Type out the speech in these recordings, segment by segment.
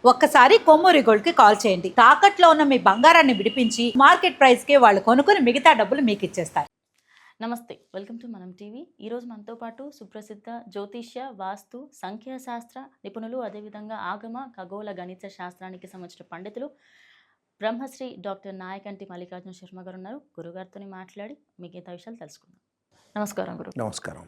ఒక్కసారి కొమ్మూరి గోల్డ్ కి కాల్ చేయండి. తాకట్లో ఉన్న మీ బంగారాన్ని విడిపించి మార్కెట్ ప్రైస్ కి వాళ్ళు కొనుక్కుని మిగతా డబ్బులు మీకు ఇచ్చేస్తారు. నమస్తే, వెల్కమ్ టు మనం టీవీ. ఈరోజు మనతో పాటు సుప్రసిద్ధ జ్యోతిష్య, వాస్తు, సంఖ్యాశాస్త్ర నిపుణులు, అదేవిధంగా ఆగమ ఖగోళ గణిత శాస్త్రానికి సంబంధించిన పండితులు బ్రహ్మశ్రీ డాక్టర్ నాయకంటి మల్లికార్జున శర్మ గారు ఉన్నారు. గురుగారితో మాట్లాడి మిగతా విషయాలు తెలుసుకుందాం. నమస్కారం గురు. నమస్కారం.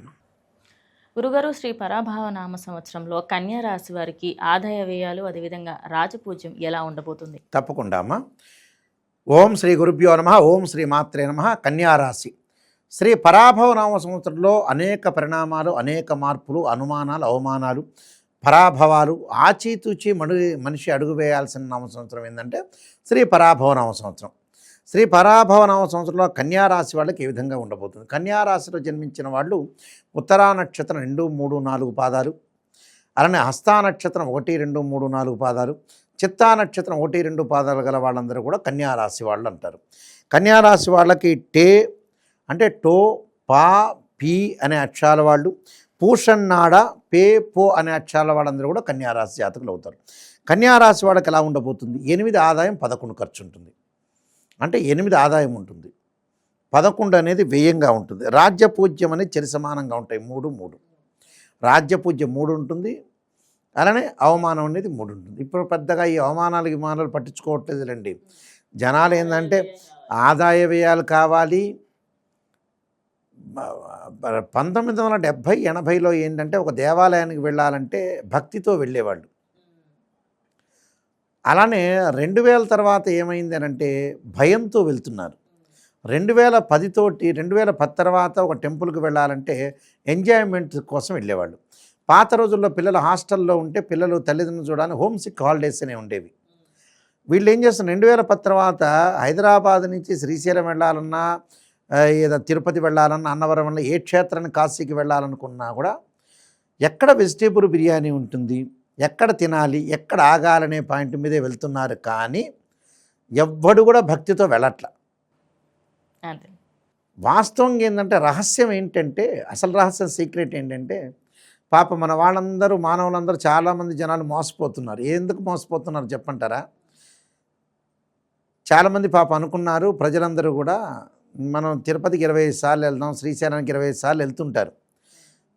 గురుగారు, శ్రీ పరాభావ నామ సంవత్సరంలో కన్యా రాశి వారికి ఆదాయ వ్యయాలు, అదేవిధంగా రాజపూజ్యం ఎలా ఉండబోతుంది? తప్పకుండా అమ్మా. ఓం శ్రీ గురుభ్యో నమః. ఓం శ్రీ మాత్రే నమః. కన్యారాశి శ్రీ పరాభవ నామ సంవత్సరంలో అనేక పరిణామాలు, అనేక మార్పులు, అనుమానాలు, అవమానాలు, పరాభవాలు, ఆచితూచి మనిషి అడుగు వేయాల్సిన నామ సంవత్సరం ఏంటంటే శ్రీ పరాభవ నామ సంవత్సరం. శ్రీ పరాభవ నామ సంవత్సరంలో కన్యారాశి వాళ్ళకి ఏ విధంగా ఉండబోతుంది? కన్యారాశిలో జన్మించిన వాళ్ళు ఉత్తరా నక్షత్రం 2, 3, 4 పాదాలు, అలానే హస్తా నక్షత్రం 1, 2, 3, 4 పాదాలు, చిత్తా నక్షత్రం 1, 2 పాదాలు గల వాళ్ళందరూ కూడా కన్యారాశి వాళ్ళు అంటారు. కన్యారాశి వాళ్ళకి టే అంటే టో, పా, పీ అనే అక్షరాల వాళ్ళు, పూషన్నాడ, పే, పో అనే అక్షరాల వాళ్ళందరూ కూడా కన్యారాశి జాతకులు అవుతారు. కన్యారాశి వాళ్ళకి ఎలా ఉండబోతుంది? 8 ఆదాయం, 11 ఖర్చు ఉంటుంది. అంటే 8 ఆదాయం ఉంటుంది, 11 అనేది వ్యయంగా ఉంటుంది. రాజ్యపూజ్యం అనేది చరి సమానంగా ఉంటాయి. 3, 3 రాజ్యపూజ్యం 3 ఉంటుంది, అలానే అవమానం అనేది 3 ఉంటుంది. ఇప్పుడు పెద్దగా ఈ అవమానాలు పట్టించుకోవట్లేదులేండి. జనాలు ఏంటంటే ఆదాయ వ్యయాలు కావాలి. 1970, 80లో ఏంటంటే ఒక దేవాలయానికి వెళ్ళాలంటే భక్తితో వెళ్ళేవాళ్ళు. అలానే 2000 తర్వాత ఏమైంది అనంటే భయంతో వెళ్తున్నారు. 2010 తర్వాత ఒక టెంపుల్కి వెళ్ళాలంటే ఎంజాయ్మెంట్ కోసం వెళ్ళేవాళ్ళు. పాత రోజుల్లో పిల్లలు హాస్టల్లో ఉంటే పిల్లలు తల్లిదండ్రులు చూడాలని హోమ్ సిక్ హాలిడేస్ అనే ఉండేవి. వీళ్ళు ఏం చేస్తున్నారు, 2010 తర్వాత హైదరాబాద్ నుంచి శ్రీశైలం వెళ్ళాలన్నా, ఏదో తిరుపతి వెళ్ళాలన్నా, అన్నవరం వల్ల ఏ క్షేత్రాన్ని కాశీకి వెళ్ళాలనుకున్నా కూడా ఎక్కడ వెజిటేబుల్ బిర్యానీ ఉంటుంది, ఎక్కడ తినాలి, ఎక్కడ ఆగాలనే పాయింట్ మీదే వెళ్తున్నారు. కానీ ఎవ్వడు కూడా భక్తితో వెళ్ళట్ల. వాస్తవంగా ఏంటంటే రహస్యం ఏంటంటే, అసలు రహస్యం సీక్రెట్ ఏంటంటే, పాప మన వాళ్ళందరూ, మానవులందరూ చాలామంది జనాలు మోసపోతున్నారు. ఎందుకు మోసపోతున్నారు చెప్పంటారా? చాలామంది పాప అనుకున్నారు, ప్రజలందరూ కూడా మనం తిరుపతికి 25 సార్లు వెళ్దాం, శ్రీశైలానికి 25 సార్లు వెళ్తుంటారు.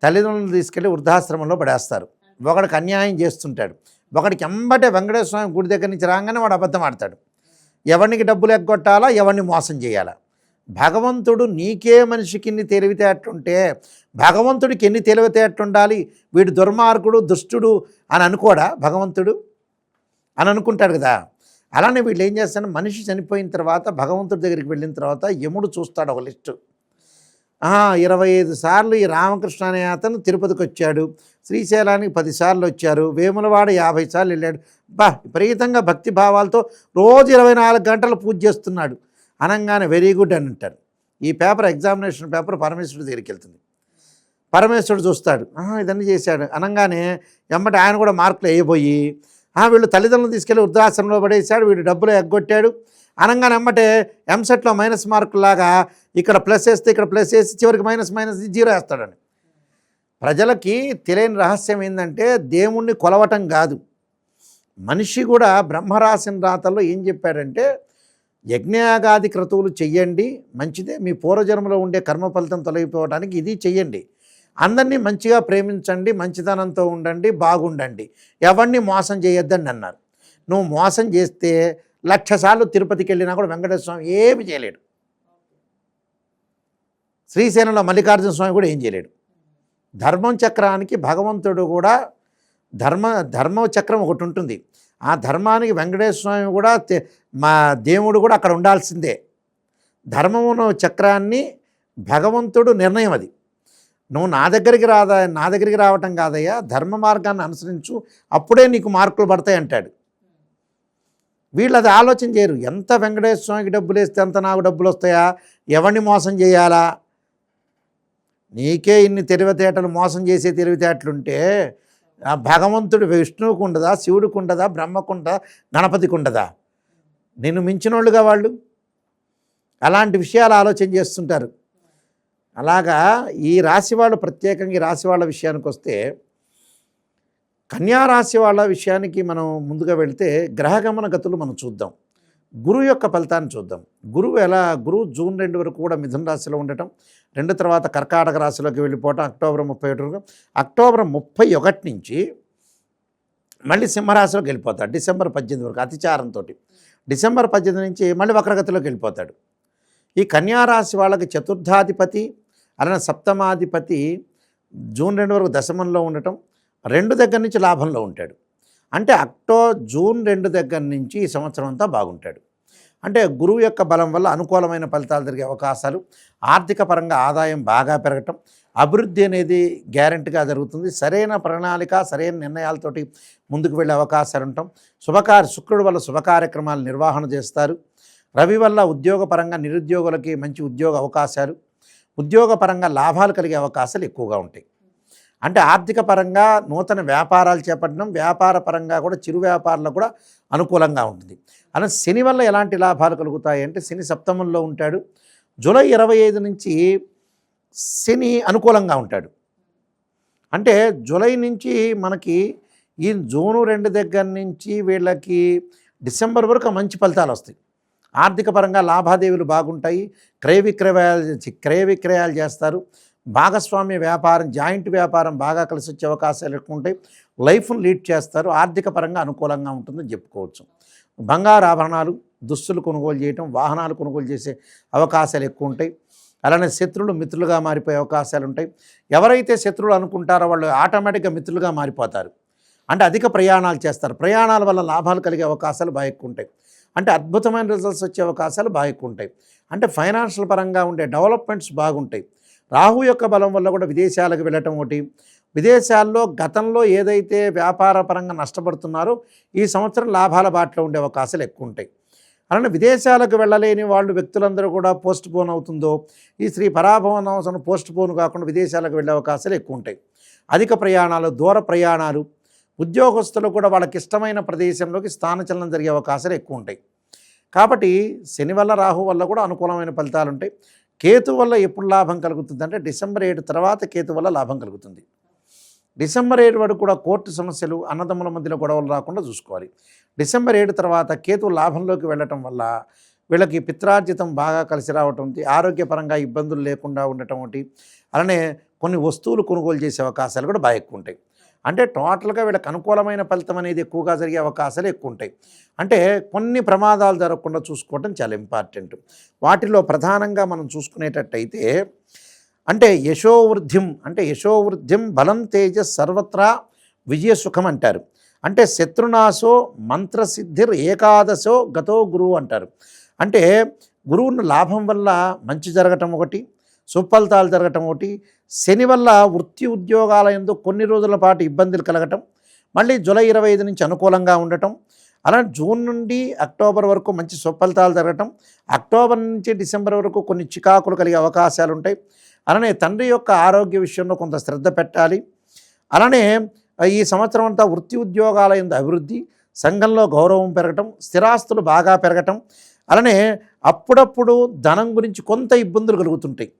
తల్లిదండ్రులను తీసుకెళ్ళి వృద్ధాశ్రమంలో పడేస్తారు. ఒకడికి అన్యాయం చేస్తుంటాడు. ఒకడికి ఎంబటే వెంకటేశ్వర స్వామి గుడి దగ్గర నుంచి రాగానే వాడు అబద్ధం ఆడతాడు. ఎవరికి డబ్బులు ఎగ్గొట్టాలా, ఎవరిని మోసం చేయాలా? భగవంతుడు నీకే మనిషికి ఇన్ని తెలివితేటలుంటే భగవంతుడికి ఎన్ని తెలివితేటలుండాలి? వీడు దుర్మార్గుడు, దుష్టుడు అని అనుకోడా భగవంతుడు? అని అనుకుంటాడు కదా. అలానే వీళ్ళు ఏం చేస్తాడు, మనిషి చనిపోయిన తర్వాత భగవంతుడి దగ్గరికి వెళ్ళిన తర్వాత యముడు చూస్తాడు ఒక లిస్టు. 25 సార్లు ఈ రామకృష్ణ అనే అతను తిరుపతికి వచ్చాడు, శ్రీశైలానికి 10 సార్లు వచ్చారు, వేములవాడ 50 సార్లు వెళ్ళాడు. విపరీతంగా భక్తి భావాలతో రోజు 24 గంటలు పూజ చేస్తున్నాడు అనగానే వెరీ గుడ్ అని అంటారు. ఈ పేపర్, ఎగ్జామినేషన్ పేపర్ పరమేశ్వరుడి దగ్గరికి వెళ్తుంది. పరమేశ్వరుడు చూస్తాడు, ఇదన్నీ చేశాడు అనగానే ఎమ్మటి ఆయన కూడా మార్కులు వేయబోయి, వీళ్ళు తల్లిదండ్రులు తీసుకెళ్ళి వృద్ధాశ్రమంలో పడేశాడు, వీడు డబ్బులు ఎగ్గొట్టాడు అనగానే ఎమ్మటే ఎంసెట్లో మైనస్ మార్కులాగా ఇక్కడ ప్లస్ వేస్తే ఇక్కడ ప్లస్ వేసి చివరికి మైనస్ 0 వేస్తాడని. ప్రజలకి తెలియని రహస్యం ఏంటంటే దేవుణ్ణి కొలవటం కాదు. మనిషి కూడా బ్రహ్మరాసిన రాతల్లో ఏం చెప్పాడంటే, యజ్ఞయాగాది క్రతువులు చెయ్యండి, మంచిదే, మీ పూర్వజన్మలో ఉండే కర్మ ఫలితం తొలగిపోవడానికి ఇది చెయ్యండి, అందరినీ మంచిగా ప్రేమించండి, మంచితనంతో ఉండండి, బాగుండండి, ఎవరిని మోసం చేయొద్దని అన్నారు. నువ్వు మోసం చేస్తే 1,00,000 సార్లు తిరుపతికి వెళ్ళినా కూడా వెంకటేశ్వర స్వామి ఏమి చేయలేడు. శ్రీశైలంలో మల్లికార్జున స్వామి కూడా ఏం చేయలేడు. ధర్మం చక్రానికి భగవంతుడు కూడా ధర్మ చక్రం ఒకటి ఉంటుంది. ఆ ధర్మానికి వెంకటేశ్వర స్వామి కూడా, మా దేవుడు కూడా అక్కడ ఉండాల్సిందే. ధర్మమును చక్రాన్ని భగవంతుడు నిర్ణయం. అది నువ్వు నా దగ్గరికి రావటం కాదయ్యా, ధర్మ మార్గాన్ని అనుసరించు, అప్పుడే నీకు మార్కులు పడతాయి అంటాడు. వీళ్ళు అది ఆలోచన చేయరు. ఎంత వెంకటేశ్వర స్వామికి డబ్బులు వేస్తే ఎంత నాకు డబ్బులు వస్తాయా, ఎవరిని మోసం చేయాలా? నీకే ఇన్ని తెలివితేటలు, మోసం చేసే తెలివితేటలుంటే ఆ భగవంతుడు విష్ణువుకు ఉండదా, శివుడికి ఉండదా, బ్రహ్మకు ఉండదా, గణపతికి ఉండదా? నిన్ను మించినోళ్ళుగా వాళ్ళు. అలాంటి విషయాలు ఆలోచన చేస్తుంటారు. అలాగా ఈ రాశి వాళ్ళు, ప్రత్యేకంగా ఈ రాశి వాళ్ళ విషయానికి వస్తే కన్యారాశి వాళ్ళ విషయానికి మనం ముందుగా వెళ్తే గ్రహగమన గతులు మనం చూద్దాం. గురువు యొక్క ఫలితాన్ని చూద్దాం. గురువు జూన్ 2 వరకు కూడా మిథున రాశిలో ఉండటం, 2 తర్వాత కర్కాటక రాశిలోకి వెళ్ళిపోవటం అక్టోబర్ 31 వరకు. అక్టోబర్ 31 నుంచి మళ్ళీ సింహరాశిలోకి వెళ్ళిపోతాడు డిసెంబర్ 18 వరకు అతిచారంతో. డిసెంబర్ 18 నుంచి మళ్ళీ వక్రగతిలోకి వెళ్ళిపోతాడు. ఈ కన్యారాశి వాళ్ళకి చతుర్థాధిపతి అలానే సప్తమాధిపతి జూన్ 2 వరకు దశమంలో ఉండటం, 2 దగ్గర నుంచి లాభంలో ఉంటాడు. అంటే జూన్ 2 దగ్గర నుంచి ఈ సంవత్సరం అంతా బాగుంటాడు. అంటే గురువు యొక్క బలం వల్ల అనుకూలమైన ఫలితాలు జరిగే అవకాశాలు, ఆర్థిక పరంగా ఆదాయం బాగా పెరగటం, అభివృద్ధి అనేది గ్యారెంటీగా జరుగుతుంది. సరైన ప్రణాళిక, సరైన నిర్ణయాలతోటి ముందుకు వెళ్ళే అవకాశాలు ఉంటాం. శుక్రుడు వల్ల శుభ కార్యక్రమాలు నిర్వహణ చేస్తారు. రవి వల్ల ఉద్యోగపరంగా నిరుద్యోగులకి మంచి ఉద్యోగ అవకాశాలు, ఉద్యోగపరంగా లాభాలు కలిగే అవకాశాలు ఎక్కువగా ఉంటాయి. అంటే ఆర్థిక పరంగా నూతన వ్యాపారాలు చేపట్టడం, వ్యాపార పరంగా కూడా చిరు వ్యాపారాలకు కూడా అనుకూలంగా ఉంటుంది. అలా శని వల్ల ఎలాంటి లాభాలు కలుగుతాయి అంటే శని సప్తమంలో ఉంటాడు. జూలై 25 నుంచి శని అనుకూలంగా ఉంటాడు. అంటే జూలై నుంచి మనకి ఈ జూను 2 దగ్గర నుంచి వీళ్ళకి డిసెంబర్ వరకు మంచి ఫలితాలు వస్తాయి. ఆర్థిక పరంగా లాభాదేవీలు బాగుంటాయి. క్రయ విక్రయాలు చేస్తారు. భాగస్వామ్య వ్యాపారం, జాయింట్ వ్యాపారం బాగా కలిసి వచ్చే అవకాశాలు ఎక్కువ ఉంటాయి. లైఫ్ను లీడ్ చేస్తారు. ఆర్థిక పరంగా అనుకూలంగా ఉంటుందని చెప్పుకోవచ్చు. బంగారు ఆభరణాలు, దుస్తులు కొనుగోలు చేయటం, వాహనాలు కొనుగోలు చేసే అవకాశాలు ఎక్కువ ఉంటాయి. అలానే శత్రువులు మిత్రులుగా మారిపోయే అవకాశాలు ఉంటాయి. ఎవరైతే శత్రువులు అనుకుంటారో వాళ్ళు ఆటోమేటిక్గా మిత్రులుగా మారిపోతారు. అంటే అధిక ప్రయాణాలు చేస్తారు. ప్రయాణాల వల్ల లాభాలు కలిగే అవకాశాలు బాగా ఎక్కువ ఉంటాయి. అంటే అద్భుతమైన రిజల్ట్స్ వచ్చే అవకాశాలు బాగా ఎక్కువ ఉంటాయి. అంటే ఫైనాన్షియల్ పరంగా ఉండే డెవలప్మెంట్స్ బాగుంటాయి. రాహు యొక్క బలం వల్ల కూడా విదేశాలకు వెళ్ళటం ఒకటి. విదేశాల్లో గతంలో ఏదైతే వ్యాపార పరంగా నష్టపడుతున్నారో ఈ సంవత్సరం లాభాల బాటలో ఉండే అవకాశాలు ఎక్కువ ఉంటాయి. అలానే విదేశాలకు వెళ్ళలేని వాళ్ళు వ్యక్తులందరూ కూడా పోస్ట్ పోన్ అవుతుందో ఈ శ్రీ పరాభవన అవసరం పోస్ట్ పోన్ కాకుండా విదేశాలకు వెళ్ళే అవకాశాలు ఎక్కువ ఉంటాయి. అధిక ప్రయాణాలు, దూర ప్రయాణాలు, ఉద్యోగస్తులు కూడా వాళ్ళకి ఇష్టమైన ప్రదేశంలోకి స్థానచలనం జరిగే అవకాశాలు ఎక్కువ ఉంటాయి. కాబట్టి శని వల్ల రాహు వల్ల కూడా అనుకూలమైన ఫలితాలు ఉంటాయి. కేతు వల్ల ఎప్పుడు లాభం కలుగుతుంది అంటే డిసెంబర్ 7 తర్వాత కేతు వల్ల లాభం కలుగుతుంది. డిసెంబర్ 7 వరకు కూడా కోర్టు సమస్యలు, అన్నదమ్ముల మధ్యలో గొడవలు రాకుండా చూసుకోవాలి. డిసెంబర్ 7 తర్వాత కేతు లాభంలోకి వెళ్ళటం వల్ల వీళ్ళకి పిత్రార్జితం బాగా కలిసి రావటం, ఆరోగ్యపరంగా ఇబ్బందులు లేకుండా ఉండటం ఒకటి. అలానే కొన్ని వస్తువులు కొనుగోలు చేసే అవకాశాలు కూడా బాగా ఎక్కువ ఉంటాయి. అంటే టోటల్గా వీళ్ళకి అనుకూలమైన ఫలితం అనేది ఎక్కువగా జరిగే అవకాశాలు ఎక్కువ ఉంటాయి. అంటే కొన్ని ప్రమాదాలు జరగకుండా చూసుకోవడం చాలా ఇంపార్టెంట్. వాటిలో ప్రధానంగా మనం చూసుకునేటట్టయితే అంటే యశోవృద్ధిం బలం తేజస్ సర్వత్రా విజయసుఖం అంటారు. అంటే శత్రునాశో మంత్రసిద్ధిర్ ఏకాదశో గతో గురువు అంటారు. అంటే గురువును లాభం వల్ల మంచి జరగటం ఒకటి, సుఫలితాలు జరగటం ఒకటి. శని వల్ల వృత్తి ఉద్యోగాల యందు కొన్ని రోజుల పాటు ఇబ్బందులు కలగటం, మళ్ళీ జూలై 25 నుంచి అనుకూలంగా ఉండటం. అలానే జూన్ నుండి అక్టోబర్ వరకు మంచి సుఫలితాలు జరగటం, అక్టోబర్ నుంచి డిసెంబర్ వరకు కొన్ని చికాకులు కలిగే అవకాశాలు ఉంటాయి. అలానే తండ్రి యొక్క ఆరోగ్య విషయంలో కొంత శ్రద్ధ పెట్టాలి. అలానే ఈ సంవత్సరం అంతా వృత్తి ఉద్యోగాల యందు అభివృద్ధి, సంఘంలో గౌరవం పెరగటం, స్థిరాస్తులు బాగా పెరగటం. అలానే అప్పుడప్పుడు ధనం గురించి కొంత ఇబ్బందులు కలుగుతుంటాయి.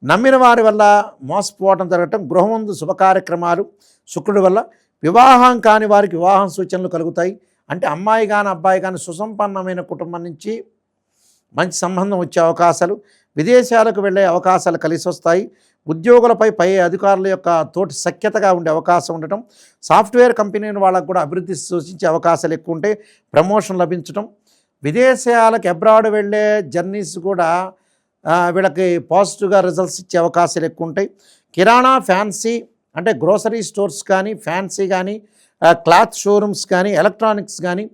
నమ్మిన వారి వల్ల మోసపోవడం జరగటం, గృహమందు శుభకార్యక్రమాలు శుక్రుడి వల్ల. వివాహం కాని వారికి వివాహం సూచనలు కలుగుతాయి. అంటే అమ్మాయి కానీ అబ్బాయి కానీ సుసంపన్నమైన కుటుంబం నుంచి మంచి సంబంధం వచ్చే అవకాశాలు, విదేశాలకు వెళ్ళే అవకాశాలు కలిసి వస్తాయి. ఉద్యోగులపై పై అధికారుల యొక్క తోటి సఖ్యతగా ఉండే అవకాశం ఉండటం, సాఫ్ట్వేర్ కంపెనీ వాళ్ళకు కూడా అభివృద్ధి సూచించే అవకాశాలు ఎక్కువ ఉంటాయి. ప్రమోషన్ లభించడం, విదేశాలకు అబ్రాడ్ వెళ్ళే జర్నీస్ కూడా వీళ్ళకి పాజిటివ్గా రిజల్ట్స్ ఇచ్చే అవకాశాలు ఎక్కువ ఉంటాయి. కిరాణా, ఫ్యాన్సీ అంటే గ్రోసరీ స్టోర్స్ కానీ, ఫ్యాన్సీ కానీ, క్లాత్ షోరూమ్స్ కానీ, ఎలక్ట్రానిక్స్ కానీ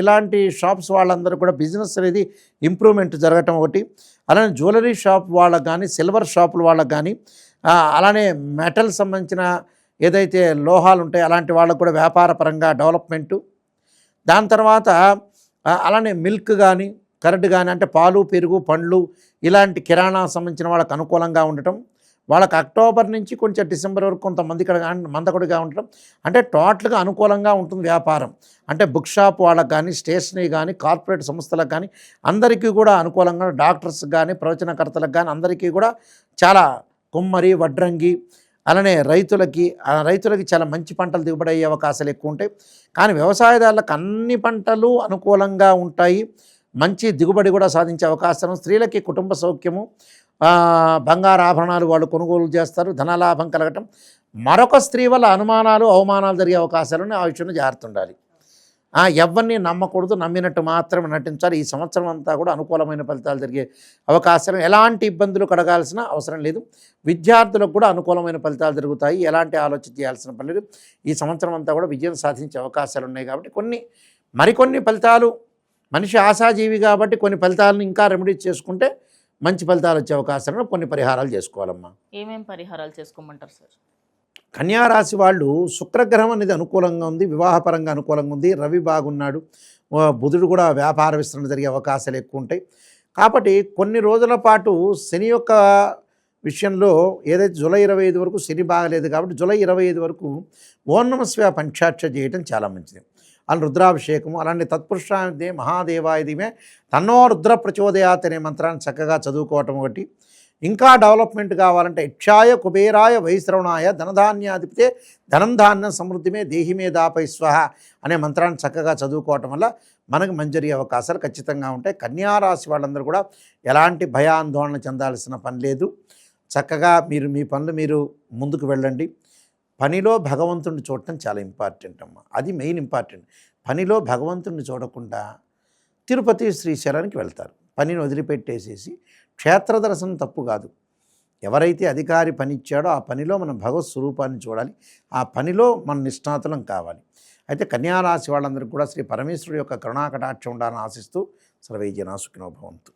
ఇలాంటి షాప్స్ వాళ్ళందరూ కూడా బిజినెస్ అనేది ఇంప్రూవ్మెంట్ జరగటం ఒకటి. అలానే జ్యువెలరీ షాప్ వాళ్ళకు కానీ, సిల్వర్ షాపుల వాళ్ళకు కానీ, అలానే మెటల్ సంబంధించిన ఏదైతే లోహాలు ఉంటాయో అలాంటి వాళ్ళకు కూడా వ్యాపార పరంగా డెవలప్మెంటు. దాని తర్వాత అలానే మిల్క్ కానీ, కరెంట్ కానీ, అంటే పాలు, పెరుగు, పండ్లు ఇలాంటి కిరాణా సంబంధించిన వాళ్ళకు అనుకూలంగా ఉండటం. వాళ్ళకి అక్టోబర్ నుంచి కొంచెం డిసెంబర్ వరకు కొంతమంది మందకొడిగా ఉండటం. అంటే టోటల్గా అనుకూలంగా ఉంటుంది వ్యాపారం. అంటే బుక్ షాప్ వాళ్ళకి కానీ, స్టేషనరీ కానీ, కార్పొరేట్ సంస్థలకు కానీ అందరికీ కూడా అనుకూలంగా, డాక్టర్స్ కానీ, ప్రవచనకర్తలకు కానీ అందరికీ కూడా చాలా కుమ్మరి, వడ్రంగి, అలానే రైతులకి చాలా మంచి పంటలు దిగుబడి అయ్యే అవకాశాలు ఎక్కువ ఉంటాయి. కానీ వ్యవసాయదారులకు అన్ని పంటలు అనుకూలంగా ఉంటాయి, మంచి దిగుబడి కూడా సాధించే అవకాశం. స్త్రీలకి కుటుంబ సౌఖ్యము, బంగారు ఆభరణాలు వాళ్ళు కొనుగోలు చేస్తారు, ధనలాభం కలగటం. మరొక స్త్రీ వల్ల అనుమానాలు అవమానాలు జరిగే అవకాశాలను ఆ విషయంలో జాగ్రత్త ఉండాలి. ఎవరిని నమ్మకూడదు, నమ్మినట్టు మాత్రమే నటించాలి. ఈ సంవత్సరం అంతా కూడా అనుకూలమైన ఫలితాలు జరిగే అవకాశాలు, ఎలాంటి ఇబ్బందులు కడగాల్సిన అవసరం లేదు. విద్యార్థులకు కూడా అనుకూలమైన ఫలితాలు జరుగుతాయి, ఎలాంటి ఆలోచన చేయాల్సిన పని లేదు. ఈ సంవత్సరం అంతా కూడా విజయం సాధించే అవకాశాలు ఉన్నాయి. కాబట్టి మరికొన్ని ఫలితాలు, మనిషి ఆశాజీవి కాబట్టి కొన్ని ఫలితాలను ఇంకా రెమెడీస్ చేసుకుంటే మంచి ఫలితాలు వచ్చే అవకాశాలను కొన్ని పరిహారాలు చేసుకోవాలమ్మా. ఏమేం పరిహారాలు చేసుకోమంటారు సార్? కన్యారాశి వాళ్ళు శుక్రగ్రహం అనేది అనుకూలంగా ఉంది, వివాహపరంగా అనుకూలంగా ఉంది, రవి బాగున్నాడు, బుధుడు కూడా వ్యాపార విస్తరణ జరిగే అవకాశాలు ఎక్కువ ఉంటాయి. కాబట్టి కొన్ని రోజుల పాటు శని యొక్క విషయంలో ఏదైతే జూలై 25 వరకు శని బాగలేదు కాబట్టి జూలై 25 వరకు ఓం నమః శివాయ పంచాక్ష చేయటం చాలా మంచిది. అలా రుద్రాభిషేకము, అలాంటి తత్పురుషాయ మహాదేవాయ ధీమహి తన్నో రుద్ర ప్రచోదయాత్ అనే మంత్రాన్ని చక్కగా చదువుకోవటం ఒకటి. ఇంకా డెవలప్మెంట్ కావాలంటే యక్షాయ కుబేరాయ వైశ్రవణాయ ధనధాన్యాధిపతే ధనం ధాన్యం సమృద్ధిమే దేహిమే దాపై స్వహ అనే మంత్రాన్ని చక్కగా చదువుకోవటం వల్ల మనకు మంజరి అవకాశాలు ఖచ్చితంగా ఉంటాయి. కన్యారాశి వాళ్ళందరూ కూడా ఎలాంటి భయాందోళన చెందాల్సిన పని లేదు. చక్కగా మీ పనులు మీరు ముందుకు వెళ్ళండి. పనిలో భగవంతుడిని చూడటం చాలా ఇంపార్టెంట్ అమ్మా, అది మెయిన్ ఇంపార్టెంట్. పనిలో భగవంతుడిని చూడకుండా తిరుపతి శ్రీశైలానికి వెళ్తారు, పనిని వదిలిపెట్టేసేసి. క్షేత్ర దర్శనం తప్పు కాదు. ఎవరైతే అధికారి పని ఇచ్చాడో ఆ పనిలో మనం భగవత్ స్వరూపాన్ని చూడాలి, ఆ పనిలో మన నిష్ణాతులం కావాలి. అయితే కన్యారాశి వాళ్ళందరికీ కూడా శ్రీ పరమేశ్వరుడు యొక్క కరుణాకటాక్షం ఉండాలని ఆశిస్తూ సర్వే జనా సుఖినో భవంతు.